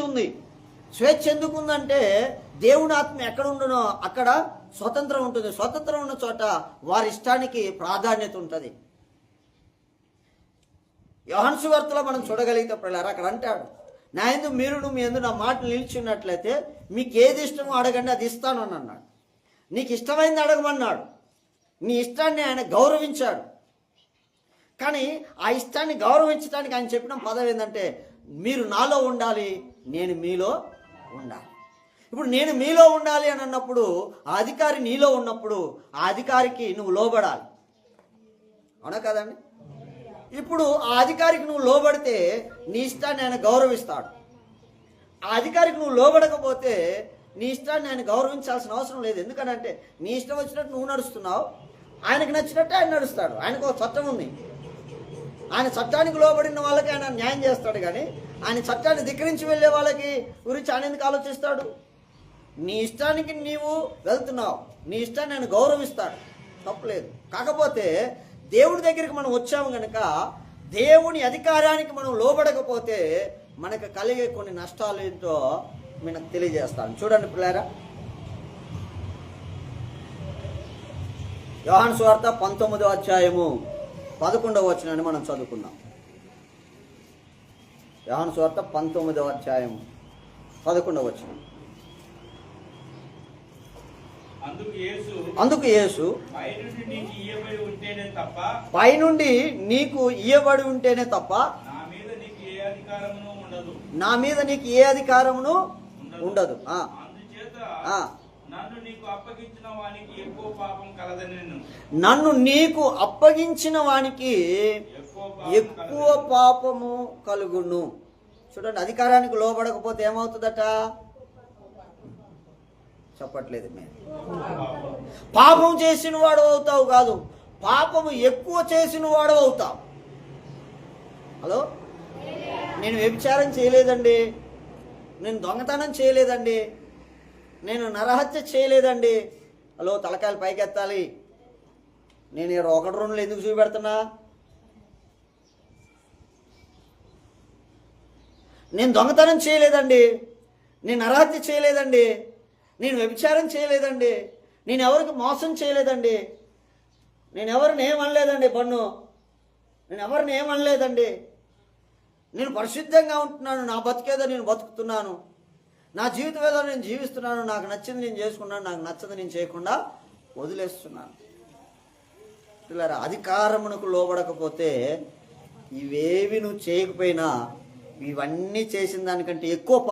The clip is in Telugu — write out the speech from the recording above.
ఉంది. స్వేచ్ఛ ఎందుకుందంటే దేవుని ఆత్మ ఎక్కడ ఉండునో అక్కడ స్వతంత్రం ఉంటుంది. స్వతంత్రం ఉన్న చోట వారి ఇష్టానికి ప్రాధాన్యత ఉంటుంది. యోహాను సువార్తలో మనం చూడగలిగితే పిల్లలు అక్కడ అంటాడు, నా యందు మీరును మీ యందు నా మాటలు నిలిచిన్నట్లయితే మీకు ఏది ఇష్టమో అడగండి, అది ఇస్తాను అని అన్నాడు. నీకు ఇష్టమైంది అడగమన్నాడు. నీ ఇష్టాన్ని ఆయన గౌరవించాడు. కానీ ఆ ఇష్టాన్ని గౌరవించడానికి ఆయన చెప్పిన పదం ఏంటంటే, మీరు నాలో ఉండాలి, నేను మీలో ఉండాలి. ఇప్పుడు నేను మీలో ఉండాలి అని అన్నప్పుడు ఆ అధికారి నీలో ఉన్నప్పుడు ఆ అధికారికి నువ్వు లోబడాలి. అవునా కదండి? ఇప్పుడు ఆ అధికారికి నువ్వు లోబడితే నీ ఇష్టాన్ని ఆయన గౌరవిస్తాడు. ఆ అధికారికి నువ్వు లోబడకపోతే నీ ఇష్టాన్ని ఆయన గౌరవించాల్సిన అవసరం లేదు. ఎందుకనంటే నీ ఇష్టం వచ్చినట్టు నువ్వు నడుస్తున్నావు, ఆయనకు నచ్చినట్టు ఆయన నడుస్తాడు. ఆయనకు ఒక చట్టం ఉంది. ఆయన చట్టానికి లోబడిన వాళ్ళకి ఆయన న్యాయం చేస్తాడు. కానీ ఆయన చట్టాన్ని ధిక్కరించి వెళ్ళే వాళ్ళకి గురించి ఆయన ఎందుకు ఆలోచిస్తాడు? నీ ఇష్టానికి నీవు వెళ్తున్నావు, నీ ఇష్టాన్ని ఆయన గౌరవిస్తాడు, తప్పలేదు. కాకపోతే దేవుడి దగ్గరికి మనం వచ్చాము కనుక దేవుని అధికారానికి మనం లోబడకపోతే మనకు కలిగే కొన్ని నష్టాలు ఏంటో మనకు తెలియజేస్తాను. చూడండి పిల్లారా, యోహాను సువార్త 19వ అధ్యాయము 11వ వచనాన్ని మనం చదువుకుందాం. యోహాను సువార్త 19వ అధ్యాయము 11వ వచనం. అందుకు యేసు పైనుండి నీకు ఇయ్యబడి ఉంటేనే తప్ప నా మీద నీకు ఏ అధికారమును ఉండదు. నన్ను నీకు అప్పగించిన వానికి ఎక్కువ పాపము కలుగును. చూడండి, అధికారానికి లోబడకపోతే ఏమవుతుందట? చెప్పట్లేదు. మేము పాపం చేసిన వాడు అవుతావు కాదు, పాపము ఎక్కువ చేసిన వాడు అవుతావు. హలో, నేను వ్యభిచారం చేయలేదండి, నేను దొంగతనం చేయలేదండి, నేను నరహత్య చేయలేదండి. హలో, తలకాయలు పైకెత్తాలి. నేను 1-2 ఎందుకు చూపెడుతున్నా? నేను దొంగతనం చేయలేదండి, నేను నరహత్య చేయలేదండి, నేను వ్యభిచారం చేయలేదండి, నేను ఎవరికి మోసం చేయలేదండి, నేను ఎవరిని ఏమనలేదండి, నేను ఎవరిని ఏమనలేదండి, నేను పరిశుద్ధంగా ఉంటున్నాను, నా బతికేదో నేను బతుకుతున్నాను, నా జీవితం ఏదో నేను జీవిస్తున్నాను, నాకు నచ్చింది నేను చేసుకున్నాను, నాకు నచ్చదు నేను చేయకుండా వదిలేస్తున్నాను. పిల్లరా, అధికారమునకు లోబడకపోతే ఇవేవి నువ్వు చేయకపోయినా ఇవన్నీ చేసిన దానికంటే ఎక్కువ